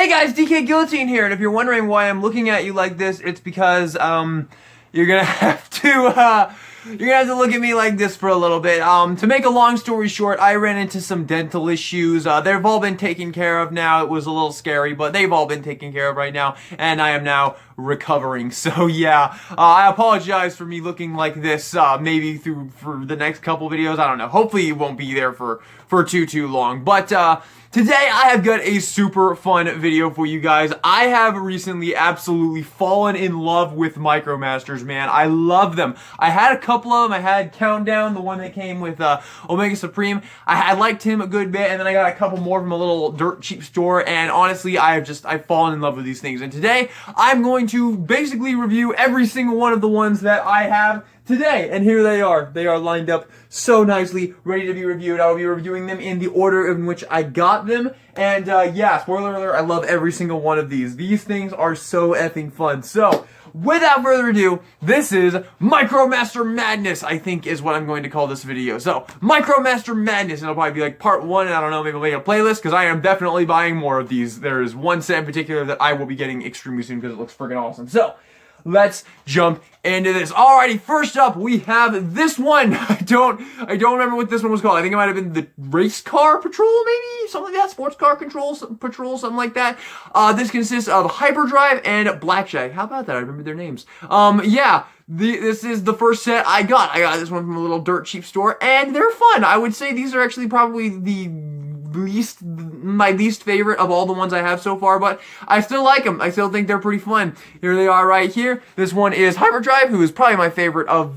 Hey guys, DK Guillotine here, and if you're wondering why I'm looking at you like this, it's because you're gonna have to look at me like this for a little bit. To make a long story short, I ran into some dental issues. They've all been taken care of now. It was a little scary, but they've all been taken care of right now, and I am now recovering. So yeah, I apologize for me looking like this. Maybe for the next couple videos. I don't know. Hopefully, it won't be there for too long. But today I have got a super fun video for you guys. I have recently absolutely fallen in love with Micromasters, man. I love them. I had a couple of them. I had Countdown, the one that came with Omega Supreme. I liked him a good bit, and then I got a couple more from a little dirt cheap store, and honestly, I've fallen in love with these things. And today, I'm going to basically review every single one of the ones that I have today, and here they are. They are lined up so nicely, ready to be reviewed. I will be reviewing them in the order in which I got them, and yeah, spoiler alert, I love every single one of these. These things are so effing fun. So, without further ado, this is Micromaster Madness, I think is what I'm going to call this video. So, Micromaster Madness, and it'll probably be like part one, and I don't know, maybe I'll make a playlist, because I am definitely buying more of these. There is one set in particular that I will be getting extremely soon, because it looks freaking awesome. So, let's jump into this. Alrighty, first up, we have this one. I don't remember what this one was called. I think it might have been the Race Car Patrol, maybe? Something like that. Sports Car Patrol, something like that. This consists of Hyperdrive and Blackjack. How about that? I remember their names. Yeah. This is the first set I got. I got this one from a little dirt cheap store, and they're fun. I would say these are actually probably my least favorite of all the ones I have so far, but I still like them. I still think they're pretty fun. Here they are right here. This one is Hyperdrive, who is probably my favorite of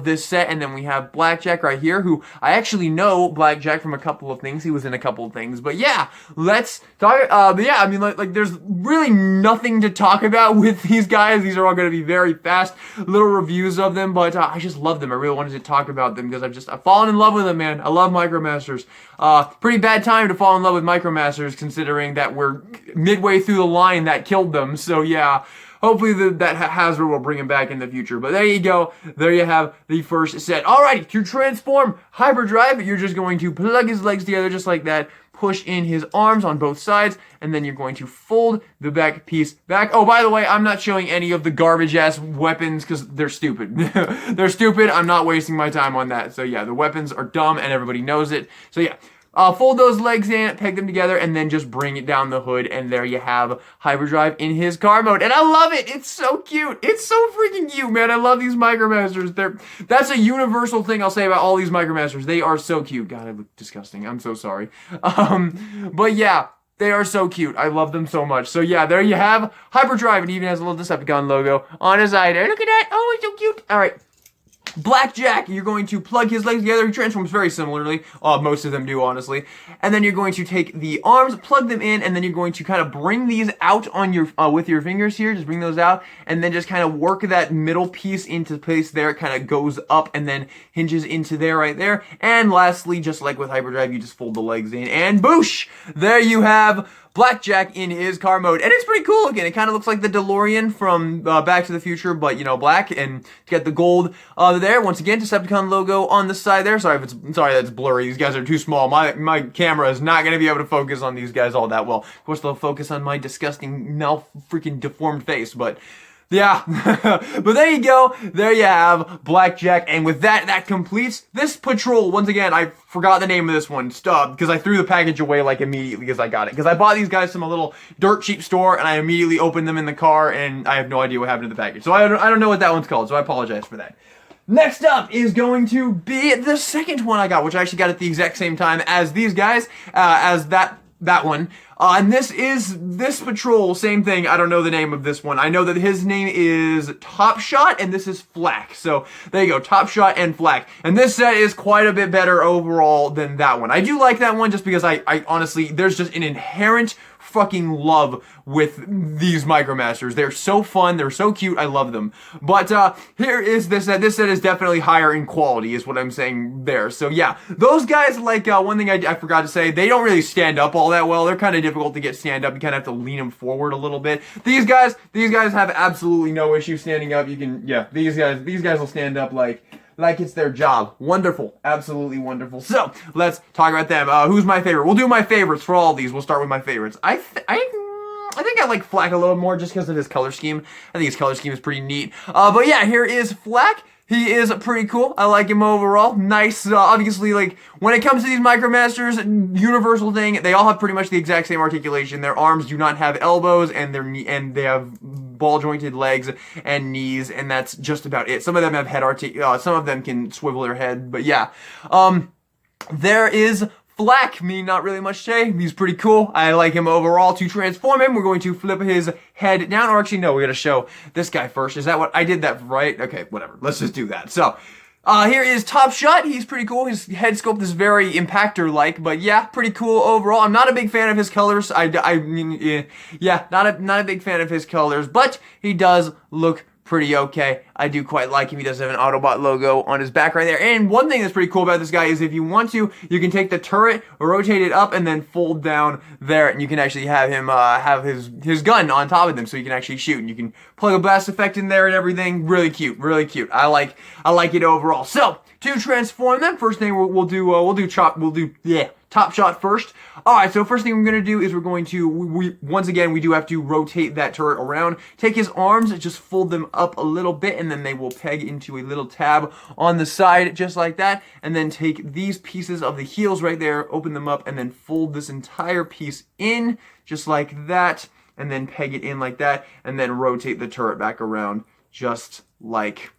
this set, and then we have Blackjack right here, who I actually know Blackjack from a couple of things. He was in a couple of things, but yeah, let's talk. But yeah, I mean, like there's really nothing to talk about with these guys. These are all going to be very fast little reviews of them, but I just love them. I really wanted to talk about them because I've fallen in love with them, man. I love Micromasters. Pretty bad time to fall in love with Micromasters, considering that we're midway through the line that killed them. So yeah, hopefully that Hasbro will bring him back in the future. But there you go. There you have the first set. Alrighty, to transform Hyperdrive, you're just going to plug his legs together just like that, push in his arms on both sides, and then you're going to fold the back piece back. Oh, by the way, I'm not showing any of the garbage-ass weapons because they're stupid. They're stupid. I'm not wasting my time on that. So yeah, the weapons are dumb and everybody knows it. So yeah. Fold those legs in, peg them together, and then just bring it down the hood, and there you have Hyperdrive in his car mode. And I love it! It's so cute! It's so freaking cute, man! I love these Micromasters. That's a universal thing I'll say about all these Micromasters. They are so cute. God, I look disgusting. I'm so sorry. But yeah, they are so cute. I love them so much. So yeah, there you have Hyperdrive. It even has a little Decepticon logo on his side. Look at that! Oh, it's so cute! Alright. Blackjack, you're going to plug his legs together. He transforms very similarly. Most of them do, honestly. And then you're going to take the arms, plug them in, and then you're going to kind of bring these out on your with your fingers here. Just bring those out, and then just kind of work that middle piece into place there. It kind of goes up and then hinges into there right there. And lastly, just like with Hyperdrive, you just fold the legs in, and boosh! There you have Blackjack in his car mode, and it's pretty cool looking. It kind of looks like the DeLorean from Back to the Future, but you know, black, and get the gold there. Once again, Decepticon logo on the side there. Sorry that's blurry. These guys are too small. My camera is not going to be able to focus on these guys all that well. Of course, they'll focus on my disgusting, freaking deformed face, but yeah, but there you go. There you have Blackjack, and with that completes this patrol. Once again, I forgot the name of this one, because I threw the package away like immediately as I got it. Because I bought these guys from a little dirt cheap store, and I immediately opened them in the car, and I have no idea what happened to the package. So I don't know what that one's called, so I apologize for that. Next up is going to be the second one I got, which I actually got at the exact same time as these guys, as that one. And this patrol, same thing. I don't know the name of this one. I know that his name is Top Shot, and this is Flak. So there you go, Top Shot and Flak. And this set is quite a bit better overall than that one. I do like that one just because I honestly, there's just an inherent fucking love with these Micromasters. They're so fun. They're so cute. I love them. But here is this set. This set is definitely higher in quality is what I'm saying there. So yeah, those guys, like one thing I forgot to say, they don't really stand up all that well. They're kind of difficult to get stand up. You kind of have to lean them forward a little bit. These guys have absolutely no issue standing up. You can, yeah, these guys will stand up like it's their job. Wonderful. Absolutely wonderful. So, let's talk about them. Who's my favorite? We'll do my favorites for all of these. We'll start with my favorites. I I think I like Flack a little more just because of his color scheme. I think his color scheme is pretty neat. But yeah, here is Flack. He is pretty cool. I like him overall. Nice. Obviously, like, when it comes to these Micromasters, universal thing, they all have pretty much the exact same articulation. Their arms do not have elbows, and they have ball-jointed legs and knees, and that's just about it. Some of them have head some of them can swivel their head, but yeah. There is Flack, me not really much to say. He's pretty cool. I like him overall. To transform him, we're going to flip his head down. Or actually, no, we gotta show this guy first. Is that what I did that right? Okay, whatever. Let's just do that. So, here is Top Shot. He's pretty cool. His head sculpt is very Impactor-like, but yeah, pretty cool overall. I'm not a big fan of his colors. I mean, yeah, not a big fan of his colors, but he does look pretty okay. I do quite like him. He does have an Autobot logo on his back right there. And one thing that's pretty cool about this guy is if you want to, you can take the turret, rotate it up, and then fold down there, and you can actually have him have his gun on top of them, so you can actually shoot. And you can plug a blast effect in there and everything. Really cute, really cute. I like it overall. So to transform them, first thing we'll do Top Shot first. Alright, so first thing we're going to do is we're going to, once again, we do have to rotate that turret around. Take his arms, just fold them up a little bit, and then they will peg into a little tab on the side, just like that. And then take these pieces of the heels right there, open them up, and then fold this entire piece in, just like that. And then peg it in like that, and then rotate the turret back around, just like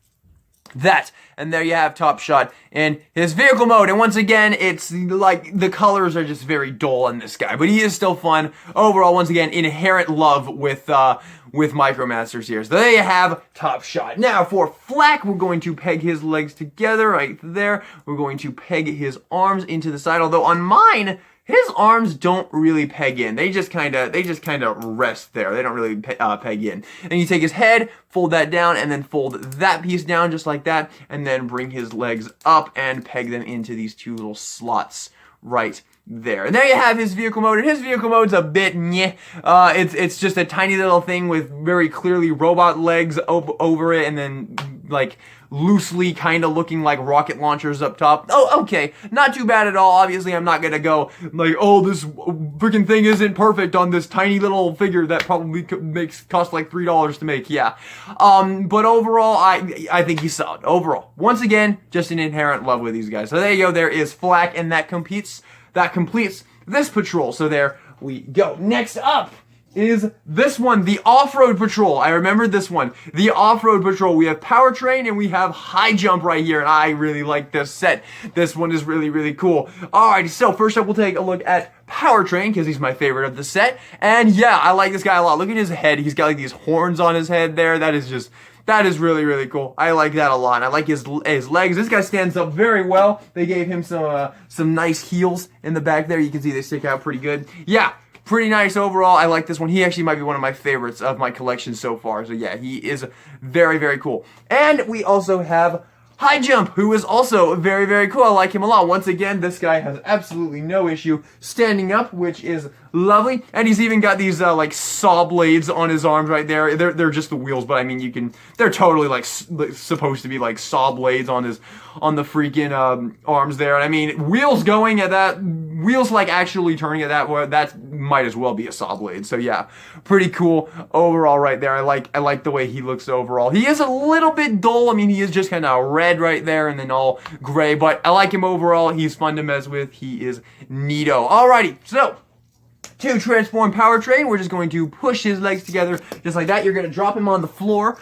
that. And there you have Top Shot in his vehicle mode. And once again, it's like the colors are just very dull on this guy, but he is still fun overall. Once again, inherent love with Micromasters here. So there you have Top Shot. Now for Flack, we're going to peg his legs together right there. We're going to peg his arms into the side, although on mine, his arms don't really peg in. They just kind of rest there. They don't really peg in. And you take his head, fold that down, and then fold that piece down just like that, and then bring his legs up and peg them into these two little slots right there. And there you have his vehicle mode. And his vehicle mode's a bit meh. It's just a tiny little thing with very clearly robot legs over it, and then like loosely kind of looking like rocket launchers up top. Oh, okay. Not too bad at all. Obviously, I'm not going to go like, oh, this freaking thing isn't perfect on this tiny little figure that probably cost like $3 to make. Yeah. But overall, I think he's solid. Overall. Once again, just an inherent love with these guys. So there you go. There is Flack, and that completes this patrol. So there we go. Next up is this one, the Off-Road Patrol. I remember this one. The Off-Road Patrol. We have Powertrain and we have High Jump right here, and I really like this set. This one is really, really cool. Alright, so first up we'll take a look at Powertrain, because he's my favorite of the set. And yeah, I like this guy a lot. Look at his head. He's got like these horns on his head there. That is really, really cool. I like that a lot. And I like his legs. This guy stands up very well. They gave him some nice heels in the back there. You can see they stick out pretty good. Yeah, pretty nice overall. I like this one. He actually might be one of my favorites of my collection so far. So yeah, he is very, very cool. And we also have High Jump, who is also very, very cool. I like him a lot. Once again, this guy has absolutely no issue standing up, which is lovely. And he's even got these like saw blades on his arms right there. They're just the wheels, but I mean they're totally like supposed to be like saw blades on the freaking arms there. And I mean, wheels going at that, wheels like actually turning at that might as well be a saw blade. So yeah, pretty cool overall right there. I like the way he looks overall. He is a little bit dull. I mean, he is just kind of red right there and then all gray, but I like him overall. He's fun to mess with. He is neato. Alrighty, so to transform Powertrain, we're just going to push his legs together just like that. You're going to drop him on the floor,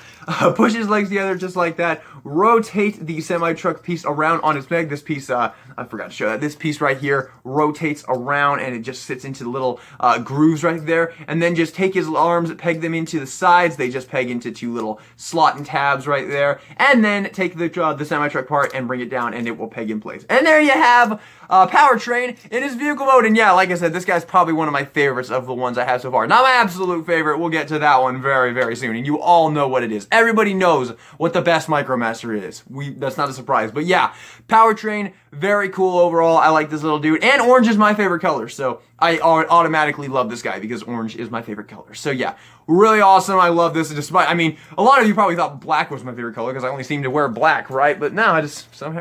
push his legs together just like that, rotate the semi-truck piece around on his leg. This piece, I forgot to show that. This piece right here rotates around and it just sits into the little grooves right there. And then just take his arms, peg them into the sides. They just peg into two little slot and tabs right there. And then take the semi-truck part and bring it down and it will peg in place. And there you have Powertrain in his vehicle mode. And yeah, like I said, this guy's probably one of my favorites of the ones I have so far. Not my absolute favorite. We'll get to that one very, very soon. And you all know what it is. Everybody knows what the best Micromaster is. That's not a surprise. But yeah, Powertrain, very cool overall. I like this little dude. And orange is my favorite color. So I automatically love this guy because orange is my favorite color. So yeah, really awesome. I love this. Despite, I mean, a lot of you probably thought black was my favorite color because I only seem to wear black, right? But no,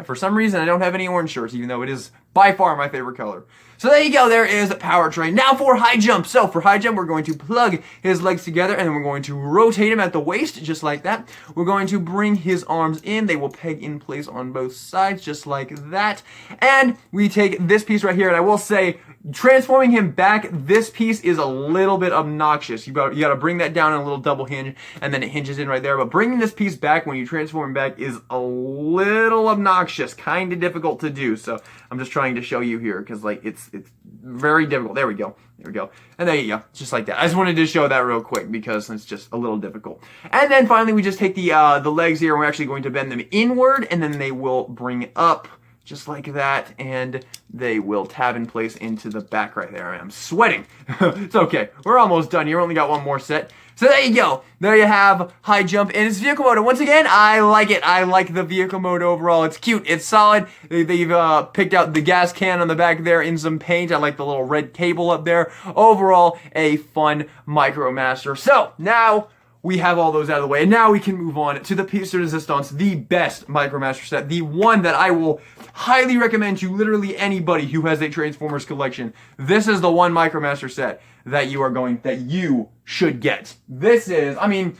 for some reason I don't have any orange shirts, even though it is By far my favorite color. So there you go, there is powertrain. Now for high jump. So for high jump, we're going to plug his legs together and then we're going to rotate him at the waist, just like that. We're going to bring his arms in. They will peg in place on both sides, just like that. And we take this piece right here, and I will say, transforming him back, this piece is a little bit obnoxious. You gotta bring that down in a little double hinge, and then it hinges in right there. But bringing this piece back when you transform him back is a little obnoxious, kind of difficult to do. So I'm just trying to show you here, because like it's very difficult. There we go. There we go. And there you go. Just like that. I just wanted to show that real quick because it's just a little difficult. And then finally, we just take the legs here, and we're actually going to bend them inward, and then they will bring up just like that, and they will tab in place into the back right there. I'm sweating. It's okay. We're almost done here. We only got one more set. So there you go. There you have high jump in its vehicle mode. And once again, I like it. I like the vehicle mode overall. It's cute. It's solid. They've picked out the gas can on the back there in some paint. I like the little red cable up there. Overall, a fun Micromaster. So now we have all those out of the way, and now we can move on to the piece de resistance, the best Micromaster set, the one that I will highly recommend to literally anybody who has a Transformers collection. This is the one Micromaster set that you should get. This is, I mean,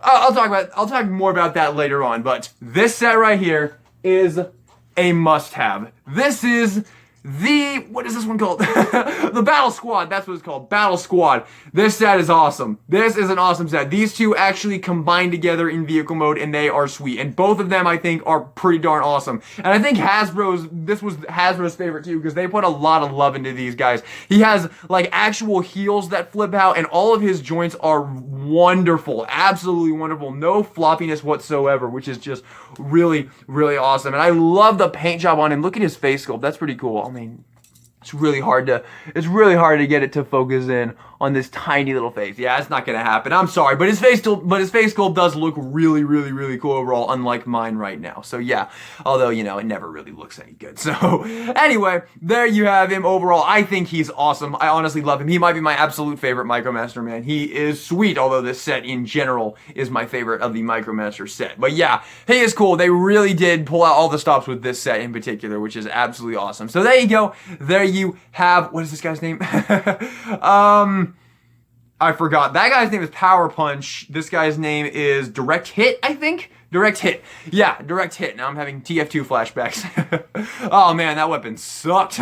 I'll talk more about that later on, but this set right here is a must-have. This is what is this one called? The Battle Squad. That's what it's called. Battle Squad. This set is awesome. This is an awesome set. These two actually combine together in vehicle mode, and they are sweet. And both of them, I think, are pretty darn awesome. And I think this was Hasbro's favorite too, because they put a lot of love into these guys. He has like actual heels that flip out, and all of his joints are wonderful. Absolutely wonderful. No floppiness whatsoever, which is just really, really awesome. And I love the paint job on him. Look at his face sculpt. That's pretty cool. I mean, it's really hard to get it to focus in on this tiny little face. Yeah, it's not gonna happen. I'm sorry, but his face sculpt does look really, really, really cool overall, unlike mine right now. So yeah, although, you know, it never really looks any good. So anyway, there you have him overall. I think he's awesome. I honestly love him. He might be my absolute favorite Micromaster, man. He is sweet, although this set in general is my favorite of the Micromaster set. But yeah, he is cool. They really did pull out all the stops with this set in particular, which is absolutely awesome. So there you go. There you have, what is this guy's name? I forgot. That guy's name is Power Punch. This guy's name is Direct Hit, I think? Direct Hit. Yeah, Direct Hit. Now I'm having TF2 flashbacks. Oh man, that weapon sucked.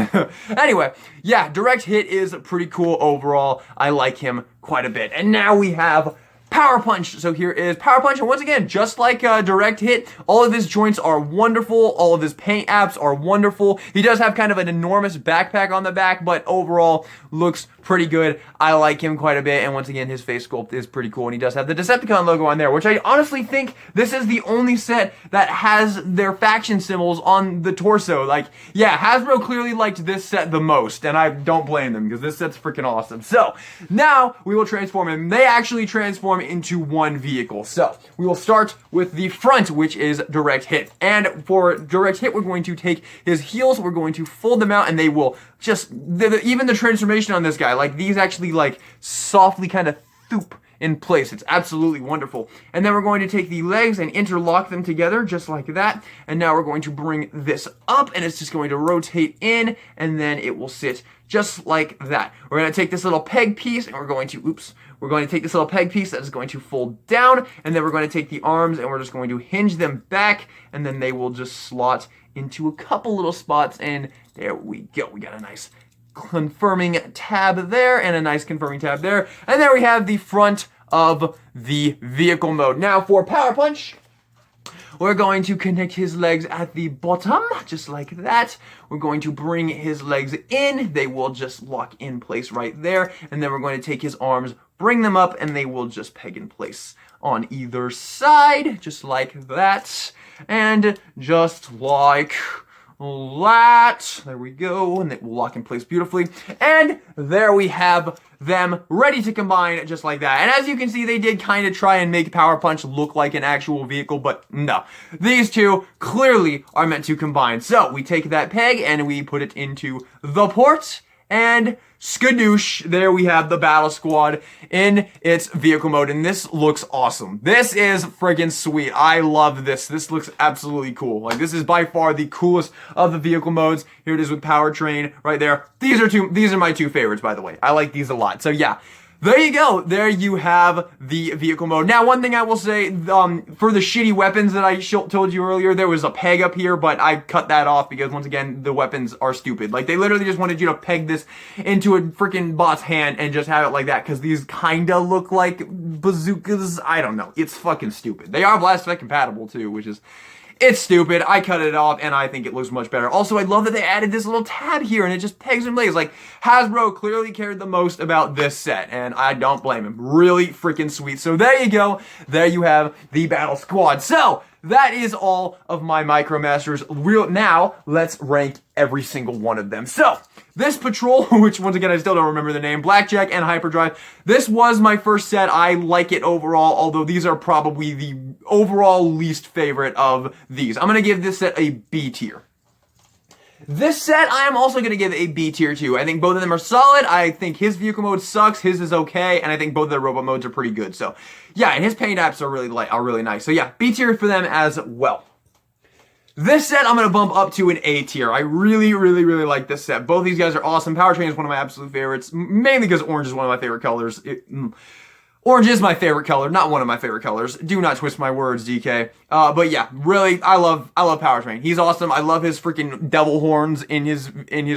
Anyway, yeah, Direct Hit is pretty cool overall. I like him quite a bit. And now we have Power Punch. So here is Power Punch, and once again, just like Direct Hit, all of his joints are wonderful, all of his paint apps are wonderful. He does have kind of an enormous backpack on the back, but overall looks pretty good. I like him quite a bit, and once again, his face sculpt is pretty cool, and he does have the Decepticon logo on there, which I honestly think this is the only set that has their faction symbols on the torso. Like, yeah, Hasbro clearly liked this set the most, and I don't blame them, because this set's freaking awesome. So, now we will transform him. They actually transform into one vehicle. So, we will start with the front, which is Direct Hit. And for Direct Hit, we're going to take his heels, we're going to fold them out, and they will just, even the transformation on this guy, like these actually like softly kind of thoop in place. It's absolutely wonderful. And then we're going to take the legs and interlock them together just like that. And now we're going to bring this up, and it's just going to rotate in, and then it will sit just like that. We're going to take this little peg piece, and we're going to take this little peg piece that is going to fold down, and then we're going to take the arms, and we're just going to hinge them back, and then they will just slot into a couple little spots, and there we go. We got a nice confirming tab there, and a nice confirming tab there, and there we have the front of the vehicle mode. Now for Power Punch, we're going to connect his legs at the bottom, just like that. We're going to bring his legs in. They will just lock in place right there, and then we're going to take his arms, bring them up, and they will just peg in place on either side, just like that, and just like that. There we go, and it will lock in place beautifully. And there we have them ready to combine just like that. And as you can see, they did kind of try and make Power Punch look like an actual vehicle, but no. These two clearly are meant to combine. So we take that peg and we put it into the port, And skadoosh, there we have the Battle Squad in its vehicle mode, and this looks awesome. This is friggin' sweet. I love this. This looks absolutely cool. Like, this is by far the coolest of the vehicle modes. Here it is with powertrain right there. These are my two favorites, by the way. I like these a lot. So yeah. There you go. There you have the vehicle mode. Now, one thing I will say, for the shitty weapons that I told you earlier, there was a peg up here, but I cut that off because, once again, the weapons are stupid. Like, they literally just wanted you to peg this into a freaking bot's hand and just have it like that, because these kinda look like bazookas. I don't know. It's fucking stupid. They are blast effect compatible, too, which is... It's stupid. I cut it off, and I think it looks much better. Also, I love that they added this little tab here, and it just pegs and lays. Like, Hasbro clearly cared the most about this set, and I don't blame him. Really freaking sweet. So there you go. There you have the Battle Squad. So, that is all of my Micromasters. Now, let's rank every single one of them. So, this patrol, which once again I still don't remember the name, Blackjack and Hyperdrive, this was my first set. I like it overall, although these are probably the overall least favorite of these. I'm going to give this set a B tier. This set, I am also going to give a B tier too. I think both of them are solid. I think his vehicle mode sucks, his is okay, and I think both of their robot modes are pretty good. So, yeah, and his paint apps are really nice. So, yeah, B tier for them as well. This set, I'm going to bump up to an A tier. I really like this set. Both these guys are awesome. Powertrain is one of my absolute favorites, mainly because orange is one of my favorite colors. Orange is my favorite color, not one of my favorite colors. Do not twist my words, DK. But yeah, really, I love Powertrain. He's awesome. I love his freaking devil horns in his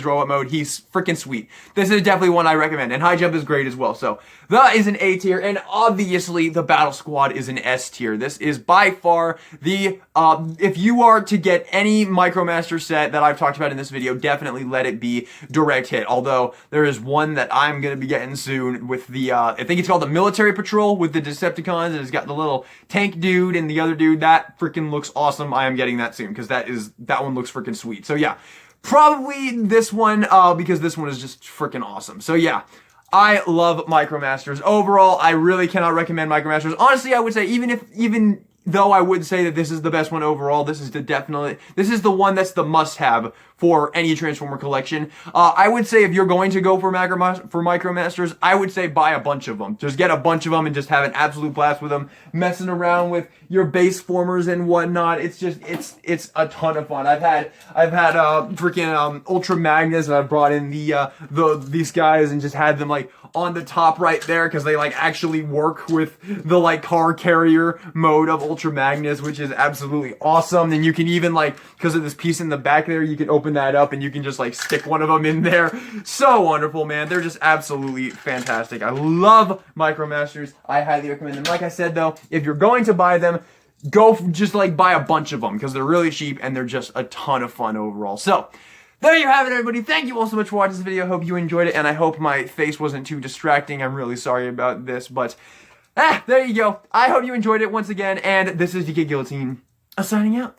robot mode. He's freaking sweet. This is definitely one I recommend, and High Jump is great as well. So that is an A tier, and obviously the Battle Squad is an S tier. This is by far the if you are to get any Micromaster set that I've talked about in this video, definitely let it be Direct Hit. Although there is one that I'm gonna be getting soon with the I think it's called the Military Patrol with the Decepticons, and it's got the little tank dude and the other dude. That freaking looks awesome. I am getting that soon because that one looks freaking sweet. So yeah, probably this one because this one is just freaking awesome. So yeah, I love Micromasters. Overall, I really cannot recommend Micromasters. Honestly, I would say even though I would say that this is the best one overall, this is the one that's the must-have for any Transformer collection. I would say if you're going to go for Micromasters, I would say buy a bunch of them. Just get a bunch of them and just have an absolute blast with them, messing around with your base formers and whatnot. It's just, it's a ton of fun. I've had freaking Ultra Magnus, and I've brought in these guys and just had them like on the top right there because they like actually work with the like car carrier mode of Ultra Magnus, which is absolutely awesome. And you can even like, because of this piece in the back there, you can open that up and you can just like stick one of them in there. So wonderful, man. They're just absolutely fantastic. I love Micromasters. I highly recommend them. Like I said though, if you're going to buy them, just like buy a bunch of them because they're really cheap and they're just a ton of fun overall. So there you have it, everybody. Thank you all so much for watching this video. I hope you enjoyed it, and I hope my face wasn't too distracting. I'm really sorry about this, but there you go. I hope you enjoyed it once again, and this is DK Guillotine signing out.